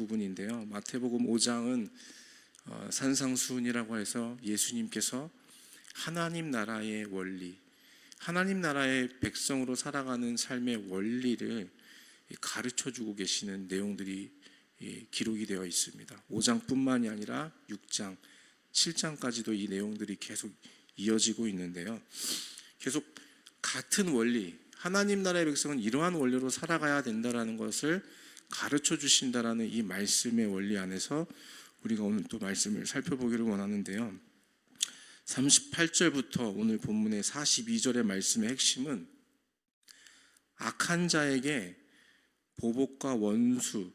부분인데요. 마태복음 5장은 산상수훈이라고 해서 예수님께서 하나님 나라의 원리, 하나님 나라의 백성으로 살아가는 삶의 원리를 가르쳐주고 계시는 내용들이 기록이 되어 있습니다. 5장뿐만이 아니라 6장, 7장까지도 이 내용들이 계속 이어지고 있는데요. 계속 같은 원리, 하나님 나라의 백성은 이러한 원리로 살아가야 된다는 것을 가르쳐 주신다라는 이 말씀의 원리 안에서 우리가 오늘 또 말씀을 살펴보기를 원하는데요. 38절부터 오늘 본문의 42절의 말씀의 핵심은 악한 자에게 보복과 원수,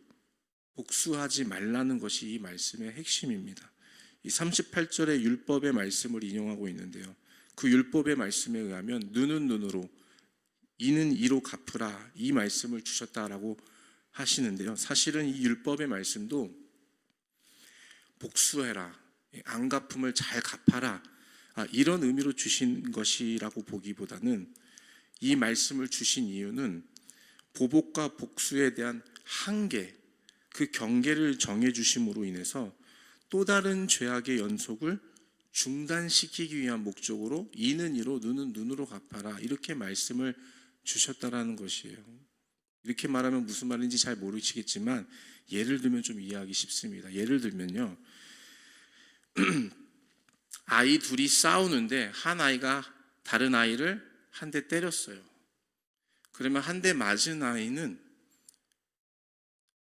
복수하지 말라는 것이 이 말씀의 핵심입니다. 이 38절의 율법의 말씀을 인용하고 있는데요. 그 율법의 말씀에 의하면 눈은 눈으로, 이는 이로 갚으라, 이 말씀을 주셨다라고 하시는데요. 사실은 이 율법의 말씀도 복수해라, 안갚음을 잘 갚아라, 이런 의미로 주신 것이라고 보기보다는 이 말씀을 주신 이유는 보복과 복수에 대한 한계, 그 경계를 정해 주심으로 인해서 또 다른 죄악의 연속을 중단시키기 위한 목적으로 이는 이로 눈은 눈으로 갚아라, 이렇게 말씀을 주셨다라는 것이에요. 이렇게 말하면 무슨 말인지 잘 모르시겠지만 예를 들면 좀 이해하기 쉽습니다. 예를 들면요, 아이 둘이 싸우는데 한 아이가 다른 아이를 한 대 때렸어요. 그러면 한 대 맞은 아이는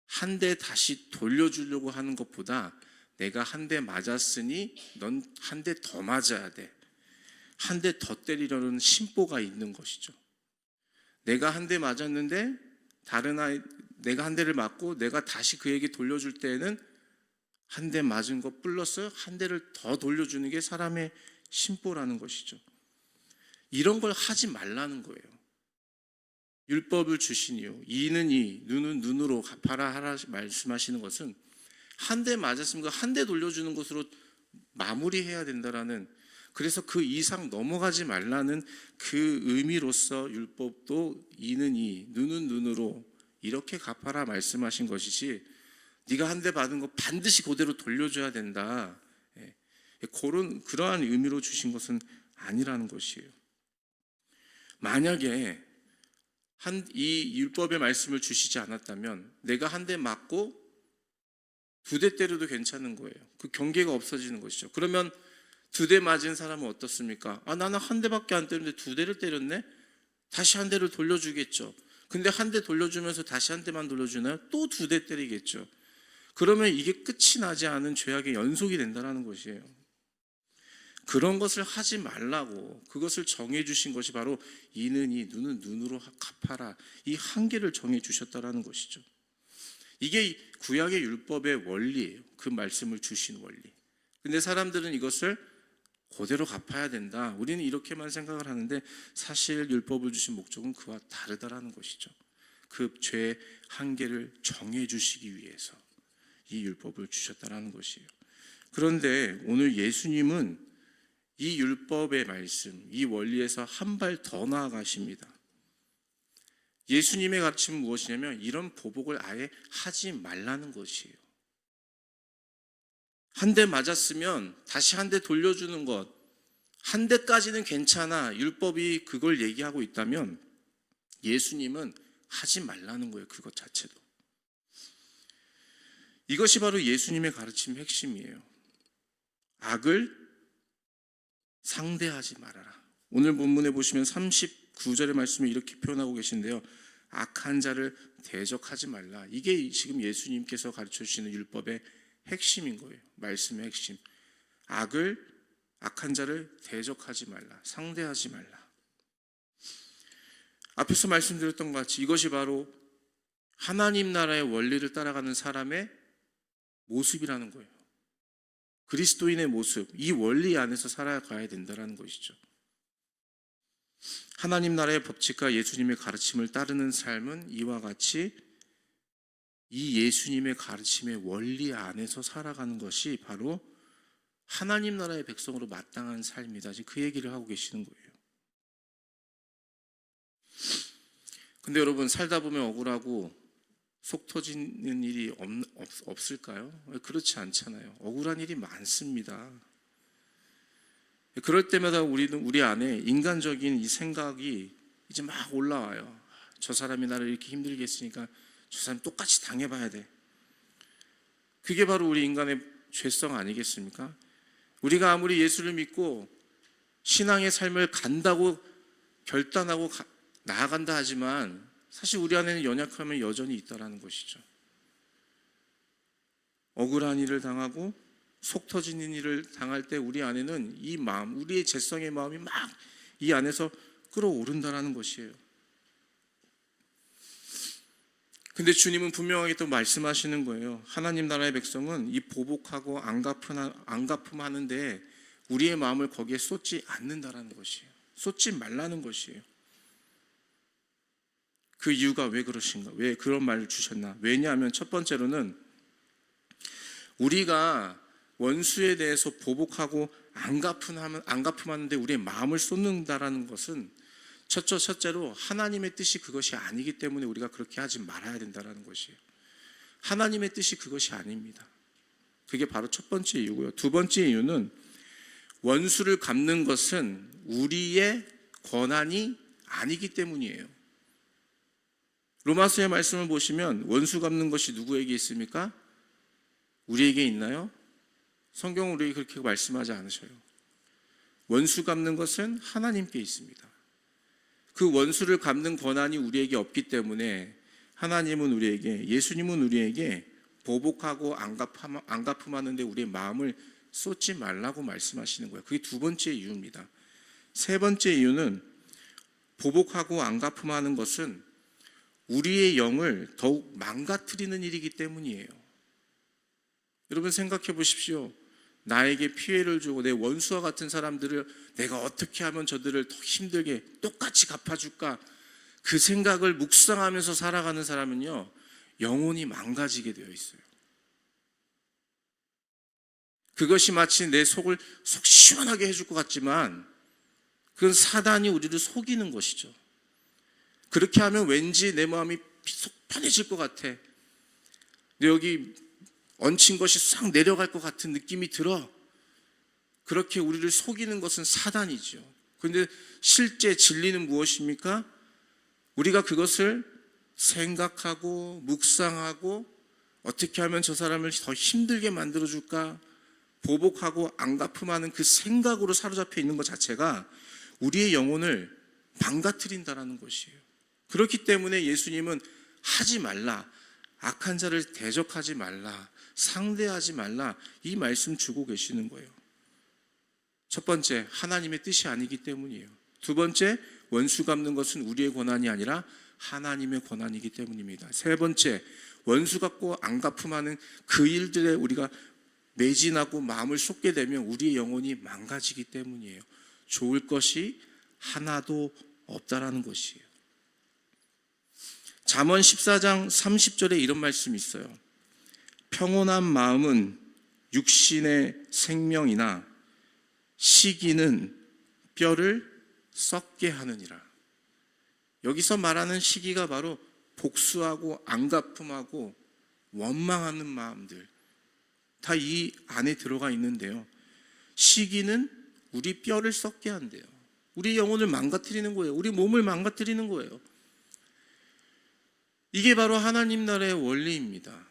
한 대 다시 돌려주려고 하는 것보다 내가 한 대 맞았으니 넌 한 대 더 맞아야 돼, 한 대 더 때리려는 심보가 있는 것이죠. 내가 한 대 맞았는데 다른 아이, 내가 한 대를 맞고 내가 다시 그에게 돌려줄 때에는 한 대 맞은 것 플러스 한 대를 더 돌려주는 게 사람의 심보라는 것이죠. 이런 걸 하지 말라는 거예요. 율법을 주신 이유, 이는 이, 눈은 눈으로 갚아라 하라 말씀하시는 것은 한 대 맞았으면 한 대 돌려주는 것으로 마무리해야 된다라는, 그래서 그 이상 넘어가지 말라는 그 의미로서 율법도 이는 이, 눈은 눈으로 이렇게 갚아라 말씀하신 것이지, 네가 한 대 받은 거 반드시 그대로 돌려줘야 된다, 그러한 의미로 주신 것은 아니라는 것이에요. 만약에 이 율법의 말씀을 주시지 않았다면 내가 한 대 맞고 두 대 때려도 괜찮은 거예요. 그 경계가 없어지는 것이죠. 그러면 두 대 맞은 사람은 어떻습니까? 나는 한 대밖에 안 때렸는데 두 대를 때렸네? 다시 한 대를 돌려주겠죠. 근데 한 대 돌려주면서 다시 한 대만 돌려주나요? 또 두 대 때리겠죠. 그러면 이게 끝이 나지 않은 죄악의 연속이 된다는 것이에요. 그런 것을 하지 말라고, 그것을 정해 주신 것이 바로 이는 이, 눈은 눈으로 갚아라, 이 한계를 정해 주셨다라는 것이죠. 이게 구약의 율법의 원리예요. 그 말씀을 주신 원리. 근데 사람들은 이것을 그대로 갚아야 된다, 우리는 이렇게만 생각을 하는데 사실 율법을 주신 목적은 그와 다르다라는 것이죠. 그 죄의 한계를 정해 주시기 위해서 이 율법을 주셨다라는 것이에요. 그런데 오늘 예수님은 이 율법의 말씀, 이 원리에서 한 발 더 나아가십니다. 예수님의 가르침은 무엇이냐면 이런 보복을 아예 하지 말라는 것이에요. 한 대 맞았으면 다시 한 대 돌려주는 것, 한 대까지는 괜찮아, 율법이 그걸 얘기하고 있다면 예수님은 하지 말라는 거예요. 그것 자체도. 이것이 바로 예수님의 가르침 핵심이에요. 악을 상대하지 말아라. 오늘 본문에 보시면 39절의 말씀을 이렇게 표현하고 계신데요. 악한 자를 대적하지 말라. 이게 지금 예수님께서 가르쳐 주시는 율법의 핵심인 거예요. 말씀의 핵심. 악한 자를 대적하지 말라, 상대하지 말라. 앞에서 말씀드렸던 것 같이 이것이 바로 하나님 나라의 원리를 따라가는 사람의 모습이라는 거예요. 그리스도인의 모습, 이 원리 안에서 살아가야 된다는 것이죠. 하나님 나라의 법칙과 예수님의 가르침을 따르는 삶은 이와 같이 이 예수님의 가르침의 원리 안에서 살아가는 것이 바로 하나님 나라의 백성으로 마땅한 삶이다, 지금 그 얘기를 하고 계시는 거예요. 근데 여러분, 살다 보면 억울하고 속 터지는 일이 없을까요? 그렇지 않잖아요. 억울한 일이 많습니다. 그럴 때마다 우리 안에 인간적인 이 생각이 이제 막 올라와요. 저 사람이 나를 이렇게 힘들게 했으니까 저 사람 똑같이 당해봐야 돼. 그게 바로 우리 인간의 죄성 아니겠습니까? 우리가 아무리 예수를 믿고 신앙의 삶을 간다고 결단하고 나아간다 하지만 사실 우리 안에는 연약함이 여전히 있다는 것이죠. 억울한 일을 당하고 속 터지는 일을 당할 때 우리 안에는 이 마음, 우리의 죄성의 마음이 막 이 안에서 끌어오른다는 것이에요. 근데 주님은 분명하게 또 말씀하시는 거예요. 하나님 나라의 백성은 이 보복하고 앙가품하는데 우리의 마음을 거기에 쏟지 않는다라는 것이에요. 쏟지 말라는 것이에요. 그 이유가 왜 그러신가? 왜 그런 말을 주셨나? 왜냐하면 첫 번째로는 우리가 원수에 대해서 보복하고 앙가품하는데 우리의 마음을 쏟는다라는 것은 첫째로 하나님의 뜻이 그것이 아니기 때문에 우리가 그렇게 하지 말아야 된다는 것이에요. 하나님의 뜻이 그것이 아닙니다. 그게 바로 첫 번째 이유고요. 두 번째 이유는 원수를 갚는 것은 우리의 권한이 아니기 때문이에요. 로마서의 말씀을 보시면 원수 갚는 것이 누구에게 있습니까? 우리에게 있나요? 성경은 우리에게 그렇게 말씀하지 않으셔요. 원수 갚는 것은 하나님께 있습니다. 그 원수를 갚는 권한이 우리에게 없기 때문에 하나님은 우리에게, 예수님은 우리에게 보복하고 앙가품하는데 우리의 마음을 쏟지 말라고 말씀하시는 거예요. 그게 두 번째 이유입니다. 세 번째 이유는 보복하고 앙가품하는 것은 우리의 영을 더욱 망가뜨리는 일이기 때문이에요. 여러분 생각해 보십시오. 나에게 피해를 주고 내 원수와 같은 사람들을 내가 어떻게 하면 저들을 더 힘들게 똑같이 갚아줄까? 그 생각을 묵상하면서 살아가는 사람은요, 영혼이 망가지게 되어 있어요. 그것이 마치 내 속을 속 시원하게 해줄 것 같지만 그건 사단이 우리를 속이는 것이죠. 그렇게 하면 왠지 내 마음이 속 편해질 것 같아. 근데 여기 얹힌 것이 싹 내려갈 것 같은 느낌이 들어. 그렇게 우리를 속이는 것은 사단이죠. 그런데 실제 진리는 무엇입니까? 우리가 그것을 생각하고 묵상하고 어떻게 하면 저 사람을 더 힘들게 만들어줄까? 보복하고 앙가품하는 그 생각으로 사로잡혀 있는 것 자체가 우리의 영혼을 망가뜨린다는 것이에요. 그렇기 때문에 예수님은 하지 말라, 악한 자를 대적하지 말라, 상대하지 말라, 이 말씀 주고 계시는 거예요. 첫 번째, 하나님의 뜻이 아니기 때문이에요. 두 번째, 원수 갚는 것은 우리의 권한이 아니라 하나님의 권한이기 때문입니다. 세 번째, 원수 갚고 앙가품하는 그 일들에 우리가 매진하고 마음을 쏟게 되면 우리의 영혼이 망가지기 때문이에요. 좋을 것이 하나도 없다라는 것이에요. 잠언 14장 30절에 이런 말씀이 있어요. 평온한 마음은 육신의 생명이나 시기는 뼈를 썩게 하느니라. 여기서 말하는 시기가 바로 복수하고 앙가품하고 원망하는 마음들, 다 이 안에 들어가 있는데요. 시기는 우리 뼈를 썩게 한대요. 우리 영혼을 망가뜨리는 거예요. 우리 몸을 망가뜨리는 거예요. 이게 바로 하나님 나라의 원리입니다.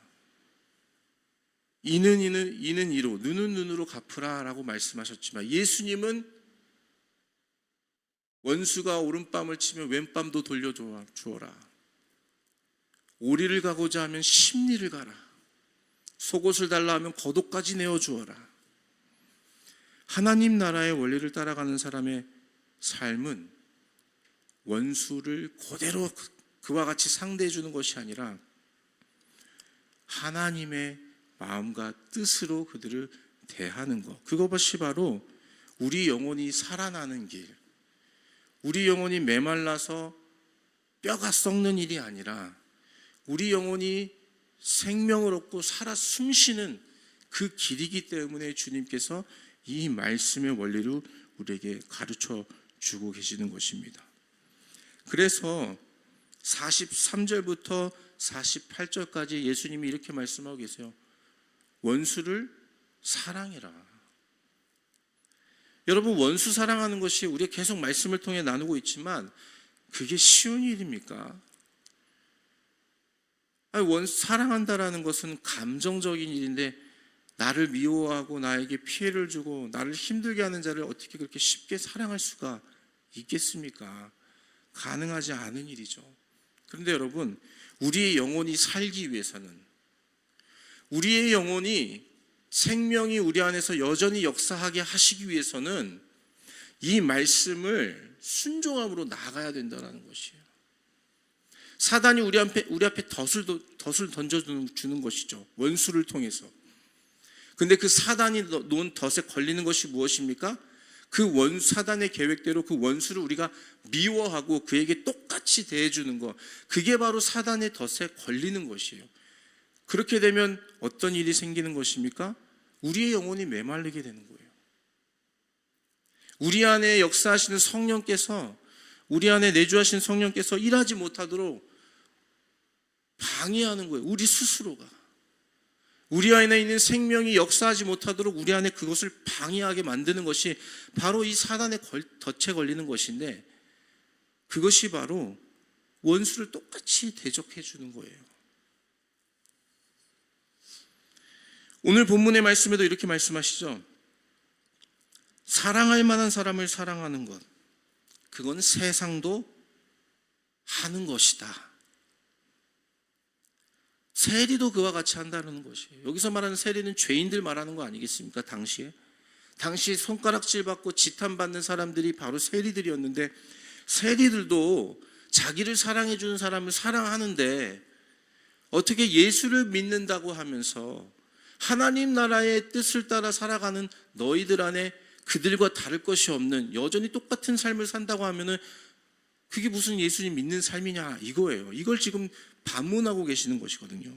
이는 이로, 눈은 눈으로 갚으라라고 말씀하셨지만 예수님은 원수가 오른뺨을 치면 왼뺨도 돌려주어라. 오리를 가고자 하면 십리를 가라. 속옷을 달라 하면 겉옷까지 내어주어라. 하나님 나라의 원리를 따라가는 사람의 삶은 원수를 그대로 그와 같이 상대해 주는 것이 아니라 하나님의 마음과 뜻으로 그들을 대하는 것, 그것이 바로 우리 영혼이 살아나는 길, 우리 영혼이 메말라서 뼈가 썩는 일이 아니라 우리 영혼이 생명을 얻고 살아 숨쉬는 그 길이기 때문에 주님께서 이 말씀의 원리를 우리에게 가르쳐 주고 계시는 것입니다. 그래서 43절부터 48절까지 예수님이 이렇게 말씀하고 계세요. 원수를 사랑해라. 여러분, 원수 사랑하는 것이 우리가 계속 말씀을 통해 나누고 있지만 그게 쉬운 일입니까? 원수 사랑한다라는 것은 감정적인 일인데 나를 미워하고 나에게 피해를 주고 나를 힘들게 하는 자를 어떻게 그렇게 쉽게 사랑할 수가 있겠습니까? 가능하지 않은 일이죠. 그런데 여러분, 우리의 영혼이 살기 위해서는, 우리의 영혼이 생명이 우리 안에서 여전히 역사하게 하시기 위해서는 이 말씀을 순종함으로 나아가야 된다는 것이에요. 사단이 우리 앞에 덫을 던져주는 것이죠. 원수를 통해서. 근데 그 사단이 놓은 덫에 걸리는 것이 무엇입니까? 그 사단의 계획대로 그 원수를 우리가 미워하고 그에게 똑같이 대해주는 것, 그게 바로 사단의 덫에 걸리는 것이에요. 그렇게 되면 어떤 일이 생기는 것입니까? 우리의 영혼이 메말리게 되는 거예요. 우리 안에 역사하시는 성령께서, 우리 안에 내주하신 성령께서 일하지 못하도록 방해하는 거예요. 우리 스스로가. 우리 안에 있는 생명이 역사하지 못하도록 우리 안에 그것을 방해하게 만드는 것이 바로 이 사단의 덫에 걸리는 것인데, 그것이 바로 원수를 똑같이 대적해 주는 거예요. 오늘 본문의 말씀에도 이렇게 말씀하시죠. 사랑할 만한 사람을 사랑하는 것, 그건 세상도 하는 것이다. 세리도 그와 같이 한다는 것이에요. 여기서 말하는 세리는 죄인들 말하는 거 아니겠습니까? 당시 손가락질 받고 지탄받는 사람들이 바로 세리들이었는데, 세리들도 자기를 사랑해 주는 사람을 사랑하는데 어떻게 예수를 믿는다고 하면서 하나님 나라의 뜻을 따라 살아가는 너희들 안에 그들과 다를 것이 없는 여전히 똑같은 삶을 산다고 하면은 그게 무슨 예수님 믿는 삶이냐 이거예요. 이걸 지금 반문하고 계시는 것이거든요.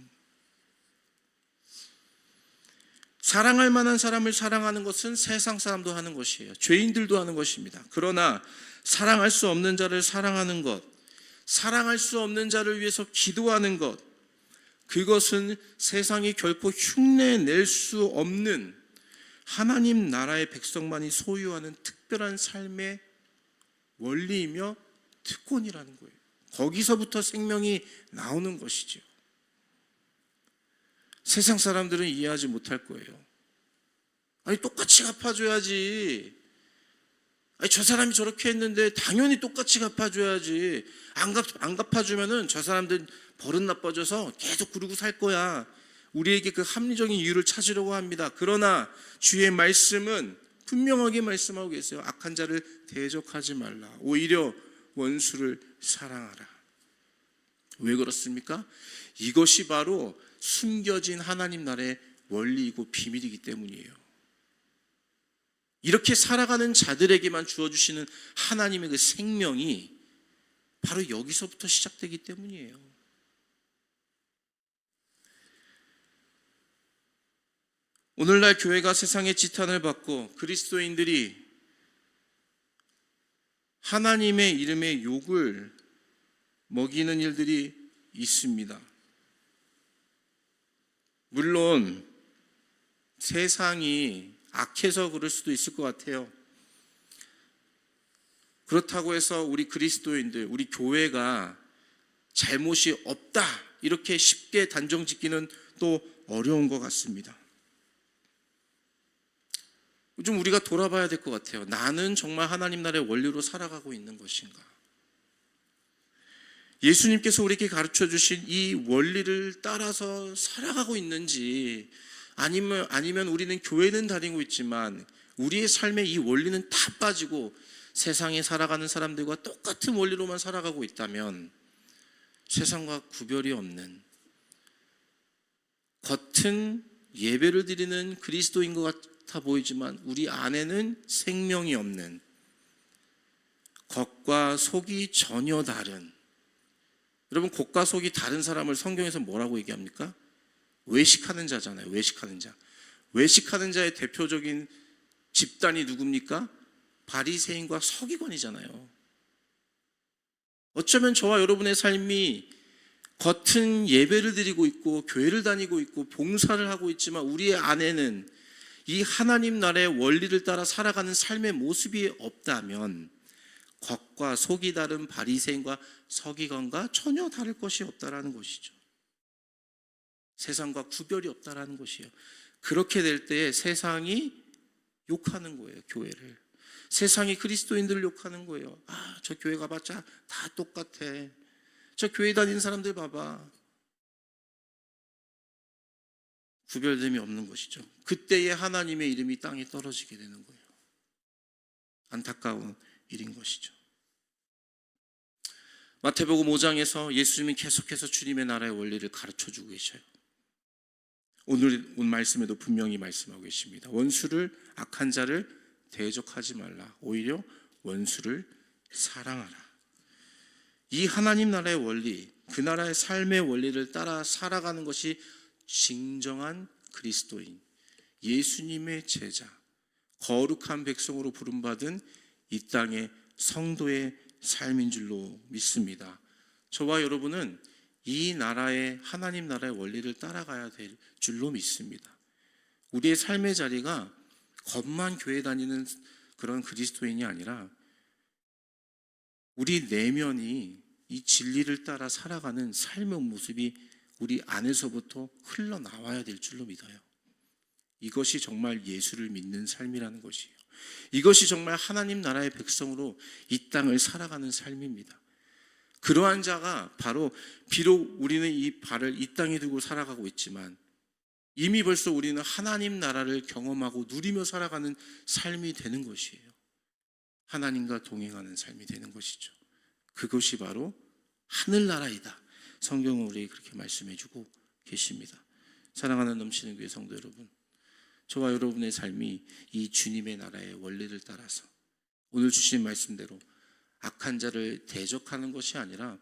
사랑할 만한 사람을 사랑하는 것은 세상 사람도 하는 것이에요. 죄인들도 하는 것입니다. 그러나 사랑할 수 없는 자를 사랑하는 것, 사랑할 수 없는 자를 위해서 기도하는 것, 그것은 세상이 결코 흉내낼 수 없는 하나님 나라의 백성만이 소유하는 특별한 삶의 원리이며 특권이라는 거예요. 거기서부터 생명이 나오는 것이죠. 세상 사람들은 이해하지 못할 거예요. 아니, 똑같이 갚아줘야지. 아니, 저 사람이 저렇게 했는데 당연히 똑같이 갚아줘야지. 안 갚아주면은 저 사람들 버릇 나빠져서 계속 그러고 살 거야. 우리에게 그 합리적인 이유를 찾으려고 합니다. 그러나 주의 말씀은 분명하게 말씀하고 계세요. 악한 자를 대적하지 말라. 오히려 원수를 사랑하라. 왜 그렇습니까? 이것이 바로 숨겨진 하나님 나라의 원리이고 비밀이기 때문이에요. 이렇게 살아가는 자들에게만 주어주시는 하나님의 그 생명이 바로 여기서부터 시작되기 때문이에요. 오늘날 교회가 세상의 지탄을 받고 그리스도인들이 하나님의 이름의 욕을 먹이는 일들이 있습니다. 물론 세상이 악해서 그럴 수도 있을 것 같아요. 그렇다고 해서 우리 그리스도인들, 우리 교회가 잘못이 없다 이렇게 쉽게 단정 짓기는 또 어려운 것 같습니다. 좀 우리가 돌아봐야 될 것 같아요. 나는 정말 하나님 나라의 원리로 살아가고 있는 것인가? 예수님께서 우리에게 가르쳐 주신 이 원리를 따라서 살아가고 있는지, 아니면 우리는 교회는 다니고 있지만 우리의 삶에 이 원리는 다 빠지고 세상에 살아가는 사람들과 똑같은 원리로만 살아가고 있다면 세상과 구별이 없는, 겉은 예배를 드리는 그리스도인 것 같아 보이지만 우리 안에는 생명이 없는, 겉과 속이 전혀 다른, 여러분 겉과 속이 다른 사람을 성경에서 뭐라고 얘기합니까? 외식하는 자잖아요. 외식하는 자. 외식하는 자의 대표적인 집단이 누굽니까? 바리새인과 서기관이잖아요. 어쩌면 저와 여러분의 삶이 겉은 예배를 드리고 있고 교회를 다니고 있고 봉사를 하고 있지만 우리의 안에는 이 하나님 나라의 원리를 따라 살아가는 삶의 모습이 없다면 겉과 속이 다른 바리새인과 서기관과 전혀 다를 것이 없다라는 것이죠. 세상과 구별이 없다라는 것이에요. 그렇게 될 때에 세상이 욕하는 거예요, 교회를. 세상이 그리스도인들을 욕하는 거예요. 아, 저 교회 가봤자 다 똑같아. 저 교회 다니는 사람들 봐봐. 구별됨이 없는 것이죠. 그때에 하나님의 이름이 땅에 떨어지게 되는 거예요. 안타까운 일인 것이죠. 마태복음 5장에서 예수님이 계속해서 주님의 나라의 원리를 가르쳐주고 계셔요. 오늘 말씀에도 분명히 말씀하고 계십니다. 원수를, 악한 자를 대적하지 말라. 오히려 원수를 사랑하라. 이 하나님 나라의 원리, 그 나라의 삶의 원리를 따라 살아가는 것이 진정한 그리스도인, 예수님의 제자, 거룩한 백성으로 부름받은 이 땅의 성도의 삶인 줄로 믿습니다. 저와 여러분은 이 나라의 하나님 나라의 원리를 따라가야 될 줄로 믿습니다. 우리의 삶의 자리가 겉만 교회 다니는 그런 그리스도인이 아니라 우리 내면이 이 진리를 따라 살아가는 삶의 모습이 우리 안에서부터 흘러나와야 될 줄로 믿어요. 이것이 정말 예수를 믿는 삶이라는 것이에요. 이것이 정말 하나님 나라의 백성으로 이 땅을 살아가는 삶입니다. 그러한 자가 바로 비록 우리는 이 발을 이 땅에 두고 살아가고 있지만 이미 벌써 우리는 하나님 나라를 경험하고 누리며 살아가는 삶이 되는 것이에요. 하나님과 동행하는 삶이 되는 것이죠. 그것이 바로 하늘나라이다. 성경은 우리에게 그렇게 말씀해주고 계십니다. 사랑하는 넘치는 교회 성도 여러분, 저와 여러분의 삶이 이 주님의 나라의 원리를 따라서 오늘 주신 말씀대로 악한 자를 대적하는 것이 아니라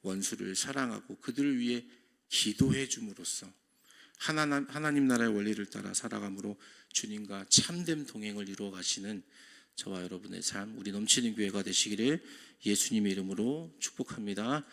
원수를 사랑하고 그들을 위해 기도해 줌으로써 하나님 나라의 원리를 따라 살아감으로 주님과 참된 동행을 이루어 가시는 저와 여러분의 삶, 우리 넘치는 교회가 되시기를 예수님의 이름으로 축복합니다.